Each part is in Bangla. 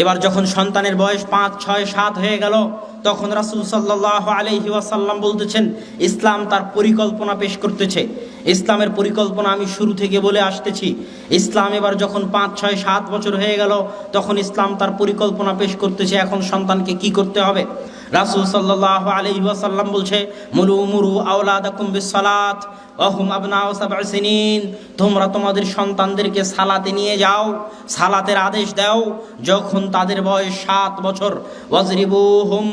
এবার যখন সন্তানের বয়স 5, 6, 7 হয়ে গেল, তখন রাসূল সাল্লাল্লাহু আলাইহি ওয়াসাল্লাম বলতেছেন, ইসলাম তার পরিকল্পনা পেশ করতেছে। ইসলামের পরিকল্পনা আমি শুরু থেকে বলে আসতেছি। ইসলাম এবার যখন 5, 6, 7 বছর হয়ে গেল, তখন ইসলাম তার পরিকল্পনা পেশ করতেছে এখন সন্তানকে কি করতে হবে। রাসূল সাল্লাল্লাহু আলাইহি ওয়াসাল্লাম বলছে, মুরু আওলাদাকুম বিসসালাত ওয়া হুম আবনাউ সাব'i সিনিন, তোমরা তোমাদের সন্তানদেরকে সালাতে নিয়ে যাও, সালাতের আদেশ দাও যখন তাদের বয়স 7 বছর। ওয়াজরিবুহুম,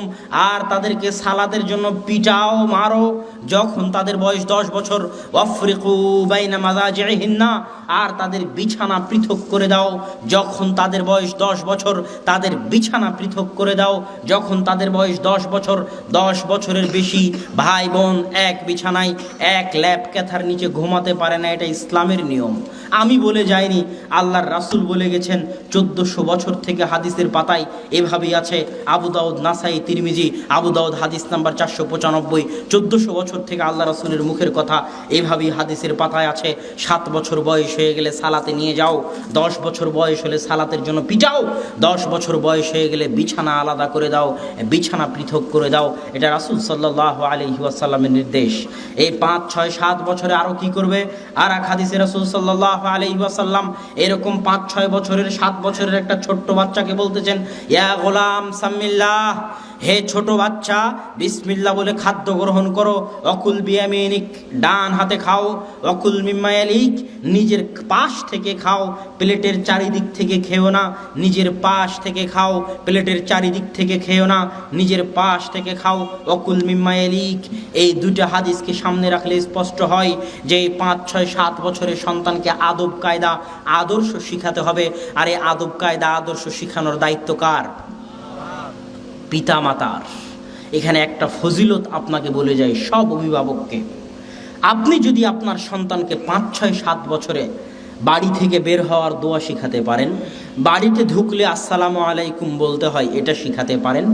আর তাদেরকে সালাতের জন্য পিটাও, মারো যখন তাদের বয়স 10 বছর। ওয়াফরিকু বাইনা মাযাজিহিন্না, আর তাদের বিছানা পৃথক করে দাও যখন তাদের বয়স 10 বছর। তাদের বিছানা পৃথক করে দাও যখন তাদের বয়স 10 বছর। 10 বছরের বেশি ভাই বোন এক বিছানায় এক ল্যাপ ক্যাথার নিচে ঘুমাতে পারে না, এটা ইসলামের নিয়ম। আমি বলে যাইনি, আল্লাহর রাসূল বলে গেছেন। 1400 বছর থেকে হাদিসের পাতায় এভাবেই আছে। আবু দাউদ, নাসাই, তিরমিজি। আবু দাউদ হাদিস নাম্বার 495। 1400 বছর থেকে আল্লাহ রাসূলের মুখের কথা এভাবেই হাদিসের পাতায় আছে। 7 বছর বয়স হয়ে গেলে সালাতে নিয়ে যাও, 10 বছর বয়স হলে সালাতের জন্য পিটাও, 10 বছর বয়স হয়ে গেলে বিছানা আলাদা করে দাও, বিছানা পৃথক করে দাও। এটা রাসূল সাল্লাল্লাহু আলাইহি ওয়াসাল্লামের নির্দেশ। এই 5, 6, 7 বছরে আরো কি করবে? আর এক হাদিসে রাসূল সাল্লাল্লাহু আলাইহি ওয়াসাল্লাম এরকম 5, 6 বছরের, 7 বছরের একটা ছোট্ট বাচ্চাকে বলতেছেন, ইয়া গোলাম সাম্মিল্লাহ, হে ছোট বাচ্চা, বিসমিল্লাহ বলে খাদ্য গ্রহণ করো। অকুল বিয়ামিনিক, ডান হাতে খাও। অকুল মিম্মা ইয়ালিক, নিজের পাশ থেকে খাও, প্লেটের চারিদিক থেকে খেও না, নিজের পাশ থেকে খাও, প্লেটের চারিদিক থেকে খেও না, নিজের পাশ থেকে খাও। অকুল মিম্মা ইয়ালিক, এই দুইটা হাদিসকে সামনে রাখলে স্পষ্ট হয় যে 5, 6, 7 বছরের সন্তানকে আদব কায়দা, আদর্শ শিখাতে হবে। আর এই আদব কায়দা, আদর্শ শিখানোর দায়িত্ব কার? পিতা মাতার। এখানে একটা ফজিলত আপনাকে বলে যায় সব অভিভাবককে। আপনি যদি আপনার সন্তানকে 5, 6, 7 বছরে বাড়ি থেকে বের হওয়ার দোয়া শিখাতে পারেন, বাড়িতে ঢুকলে আসসালামু আলাইকুম বলতে হয় এটা শিখাতে পারেন,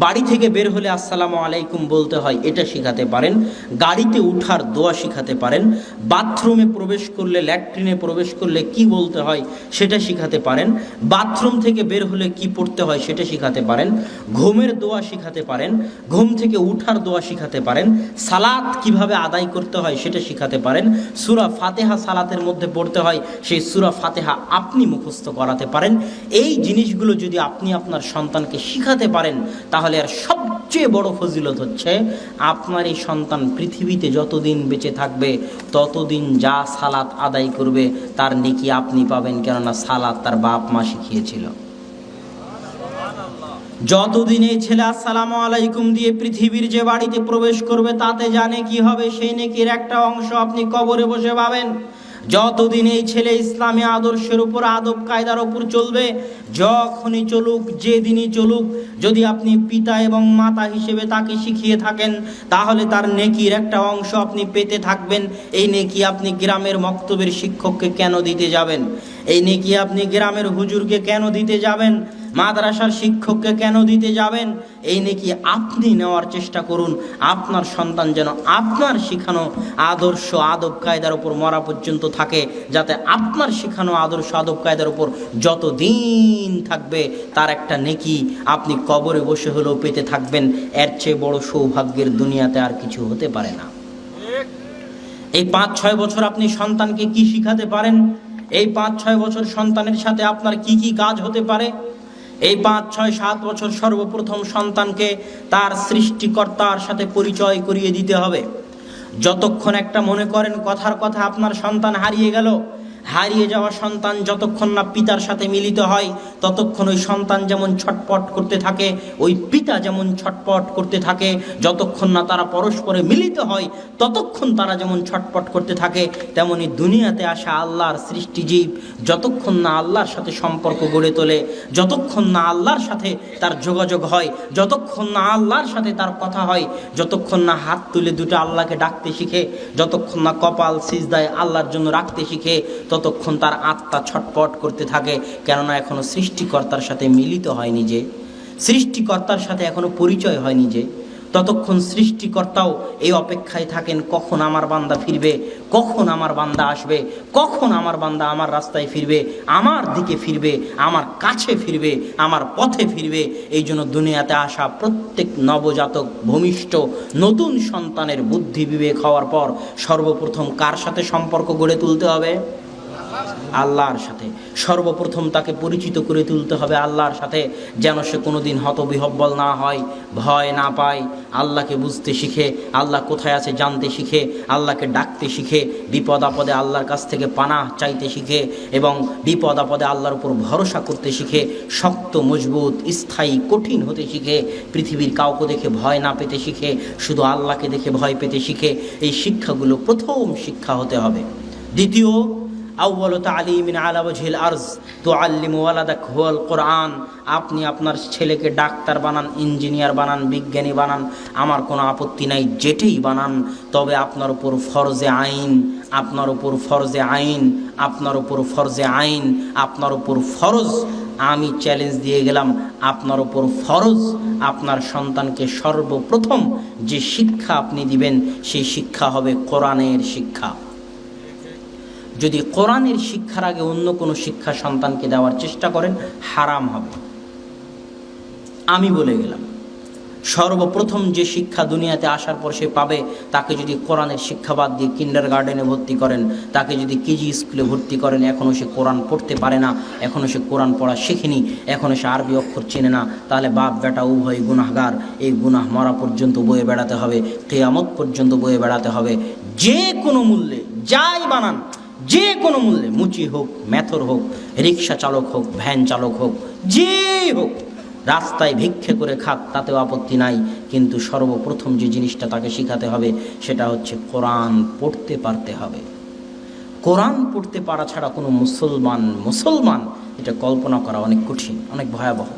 বাড়ি থেকে বের হলে আসসালামু আলাইকুম বলতে হয় এটা শিখাতে পারেন, গাড়িতে উঠার দোয়া শিখাতে পারেন, বাথরুমে প্রবেশ করলে, ল্যাট্রিনে প্রবেশ করলে কি বলতে হয় সেটা শিখাতে পারেন, বাথরুম থেকে বের হলে কি পড়তে হয় সেটা শিখাতে পারেন, ঘুমের দোয়া শিখাতে পারেন, ঘুম থেকে উঠার দোয়া শিখাতে পারেন, সালাত কিভাবে আদায় করতে হয় সেটা শিখাতে পারেন, সূরা ফাতিহা সালাতের মধ্যে পড়তে হয় সেই সূরা ফাতিহা আপনি মুখস্থ করাতে পারেন। এই জিনিসগুলো যদি আপনি আপনার সন্তানকে শিখাতে পারেন, তাহলে আর সবচেয়ে বড় ফজিলত হচ্ছে আপনার এই সন্তান পৃথিবীতে যতদিন বেঁচে থাকবে ততদিন যা সালাত আদায় করবে তার নেকি আপনি পাবেন, কেননা সালাত তার বাপ মা শিখিয়েছিল। যতদিন এই ছেলে আসসালামু আলাইকুম দিয়ে পৃথিবীর যে বাড়িতে প্রবেশ করবে তাতে জানে কি হবে, সেই নেকির একটা অংশ আপনি কবরে বসে পাবেন। যতদিন এই ছেলে ইসলামী আদর্শের উপর, আদব কায়দার উপর চলবে, যখনই চলুক, যেদিনই চলুক, যদি আপনি পিতা এবং মাতা হিসেবে তাকে শিখিয়ে থাকেন, তাহলে তার নেকির একটা অংশ আপনি পেতে থাকবেন। এই নেকি আপনি গ্রামের মক্তবের শিক্ষককে কেন দিতে যাবেন? এই নেকি আপনি গ্রামের হুজুরকে কেন দিতে যাবেন? মাদ্রাসার শিক্ষককে কেন দিতে যাবেন? এই নেকি আপনি নেওয়ার চেষ্টা করুন। আপনার সন্তান যেন আপনার শিখানো আদর্শ, আদব কায়দার উপর মরা পর্যন্ত থাকে, যাতে আপনার শিখানো আদর্শ, আদব কায়দার উপর যতদিন থাকবে তার একটা নেকি আপনি কবরে বসে হলেও পেতে থাকবেন। এর চেয়ে বড় সৌভাগ্যের দুনিয়াতে আর কিছু হতে পারে না। এই 5, 6 বছর আপনি সন্তানকে কি শিখাতে পারেন? এই 5, 6 বছর সন্তানের সাথে আপনার কি কি কাজ হতে পারে? এই 5, 6, 7 বছর সর্বপ্রথম সন্তানকে তার সৃষ্টিকর্তার সাথে পরিচয় করিয়ে দিতে হবে। যতক্ষণ একটা মনে করেন কথার কথা আপনার সন্তান হারিয়ে গেল, হারিয়ে যাওয়া সন্তান যতক্ষণ না পিতার সাথে মিলিত হয় ততক্ষণ ওই সন্তান যেমন ছটপট করতে থাকে, ওই পিতা যেমন ছটপট করতে থাকে। যতক্ষণ না তারা পরস্পরে মিলিত হয় ততক্ষণ তারা যেমন ছটপট করতে থাকে, তেমনি দুনিয়াতে আসা আল্লাহর সৃষ্টিজীব যতক্ষণ না আল্লাহর সাথে সম্পর্ক গড়ে তোলে, যতক্ষণ না আল্লাহর সাথে তার যোগাযোগ হয়, যতক্ষণ না আল্লাহর সাথে তার কথা হয়, যতক্ষণ না হাত তুলে দুটো আল্লাহকে ডাকতে শিখে, যতক্ষণ না কপাল সিজদায় আল্লাহর জন্য রাখতে শিখে, ততক্ষণ তার আত্মা ছটপট করতে থাকে। কেননা এখনো সৃষ্টিকর্তার সাথে মিলিত হয়নি, যে সৃষ্টিকর্তার সাথে এখনো পরিচয় হয়নি, যে ততক্ষণ সৃষ্টিকর্তাও এই অপেক্ষায় থাকেন কখন আমার বান্দা ফিরবে, কখন আমার বান্দা আসবে, কখন আমার বান্দা আমার রাস্তায় ফিরবে, আমার দিকে ফিরবে, আমার কাছে ফিরবে, আমার পথে ফিরবে। এই জন্য দুনিয়াতে আসা প্রত্যেক নবজাতক ভূমিষ্ঠ নতুন সন্তানের বুদ্ধি বিবেক হওয়ার পর সর্বপ্রথম কার সাথে সম্পর্ক গড়ে তুলতে হবে? আল্লাহর সাথে। সর্বপ্রথম তাকে পরিচিত করে তুলতে হবে আল্লাহর সাথে, যেন সে কোনোদিন হতবিহব্বল না হয়, ভয় না পায়, আল্লাহকে বুঝতে শিখে, আল্লাহ কোথায় আছে জানতে শিখে, আল্লাহকে ডাকতে শিখে, বিপদ আপদে আল্লাহর কাছ থেকে পানাহ চাইতে শিখে এবং বিপদ আপদে আল্লাহর উপর ভরসা করতে শিখে, শক্ত মজবুত স্থায়ী কঠিন হতে শিখে, পৃথিবীর কাউকে দেখে ভয় না পেতে শিখে, শুধু আল্লাহকে দেখে ভয় পেতে শিখে। এই শিক্ষাগুলো প্রথম শিক্ষা হতে হবে। দ্বিতীয়, আউয়ালু তালিমিন আলা ওয়াজহিল আরজ তুআল্লিমু ওয়ালাদাক হুয়াল কোরআন। আপনি আপনার ছেলেকে ডাক্তার বানান, ইঞ্জিনিয়ার বানান, বিজ্ঞানী বানান, আমার কোনো আপত্তি নাই, যেটাই বানান, তবে আপনার উপর ফরজে আইন, আপনার উপর ফরজে আইন, আপনার উপর ফরজে আইন, আপনার উপর ফরজ। আমি চ্যালেঞ্জ দিয়ে গেলাম, আপনার উপর ফরজ আপনার সন্তানকে সর্বপ্রথম যে শিক্ষা আপনি দিবেন সেই শিক্ষা হবে কোরআনের শিক্ষা। যদি কোরআনের শিক্ষার আগে অন্য কোনো শিক্ষা সন্তানকে দেওয়ার চেষ্টা করেন, হারাম হবে। আমি বলে গেলাম, সর্বপ্রথম যে শিক্ষা দুনিয়াতে আসার পর সে পাবে, তাকে যদি কোরআনের শিক্ষা বাদ দিয়ে কিন্ডার গার্ডেনে ভর্তি করেন, তাকে যদি কেজি স্কুলে ভর্তি করেন, এখনও সে কোরআন পড়তে পারে না, এখনও সে কোরআন পড়া শেখেনি, এখনও সে আরবি অক্ষর চেনে না, তাহলে বাপ বেটা উভয় গুনাহগার। এই গুনাহ মরা পর্যন্ত বয়ে বেড়াতে হবে, কিয়ামত পর্যন্ত বয়ে বেড়াতে হবে। যে কোনো মূল্যে যাই বানান, যে কোনো মূল্যে, মুচি হোক, মেথর হোক, রিক্সা চালক হোক, ভ্যান চালক হোক, যে হোক, রাস্তায় ভিক্ষে করে খাক, তাতেও আপত্তি নাই, কিন্তু সর্বপ্রথম যে জিনিসটা তাকে শিখাতে হবে সেটা হচ্ছে কোরআন পড়তে পারতে হবে। কোরআন পড়তে পারা ছাড়া কোনো মুসলমান এটা কল্পনা করা অনেক কঠিন, অনেক ভয়াবহ।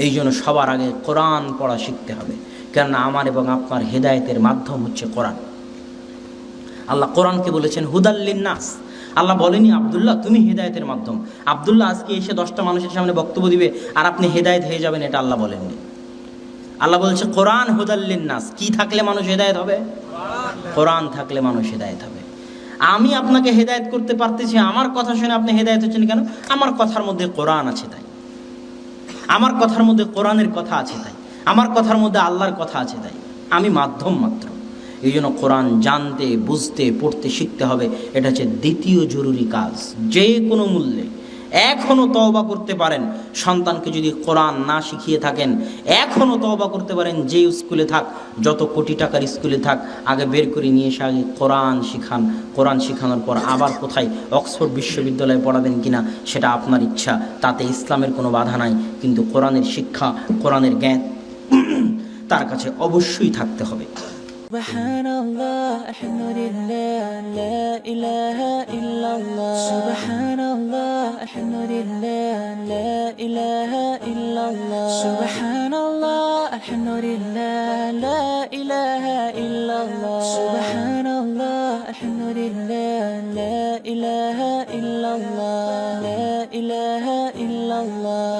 এই জন্য সবার আগে কোরআন পড়া শিখতে হবে, কেননা আমার এবং আপনার হেদায়েতের মাধ্যম হচ্ছে কোরআন। আল্লাহ কোরআনকে বলেছেন হুদাল্লিন নাস। আল্লাহ বলেনি আব্দুল্লাহ তুমি হেদায়েতের মাধ্যম, আব্দুল্লাহ আজকে এসে 10টা মানুষের সামনে বক্তব্য দিবে আর আপনি হেদায়েত হয়ে যাবেন, এটা আল্লাহ বলেননি। আল্লাহ বলছে কোরআন হুদাল্লিন নাস। কি থাকলে মানুষ হেদায়েত হবে? কোরআন থাকলে মানুষ হেদায়েত হবে। আমি আপনাকে হেদায়েত করতে পারতেছি, আমার কথা শুনে আপনি হেদায়েত হচ্ছেন কেন? আমার কথার মধ্যে কোরআন আছে তাই, আমার কথার মধ্যে কোরআনের কথা আছে তাই, আমার কথার মধ্যে আল্লাহর কথা আছে তাই, আমি মাধ্যম মাত্র। এই জন্য কোরআন জানতে, বুঝতে, পড়তে শিখতে হবে। এটা হচ্ছে দ্বিতীয় জরুরি কাজ। যে কোনো মূল্যে এখনও তওবা করতে পারেন, সন্তানকে যদি কোরআন না শিখিয়ে থাকেন, এখনও তওবা করতে পারেন। যে স্কুলে থাক, যত কোটি টাকার স্কুলে থাক, আগে বের করে নিয়ে এসে আগে কোরআন শিখান। কোরআন শিখানোর পর আবার কোথায় অক্সফোর্ড বিশ্ববিদ্যালয়ে পড়াবেন কিনা সেটা আপনার ইচ্ছা, তাতে ইসলামের কোনো বাধা নাই, কিন্তু কোরআনের শিক্ষা, কোরআনের জ্ঞান তার কাছে অবশ্যই থাকতে হবে। سبحان الله الحمد لله لا إله إلا الله سبحان الله الحمد لله لا إله إلا الله سبحان الله الحمد لله لا إله إلا الله سبحان الله الحمد لله لا إله إلا الله لا إله إلا الله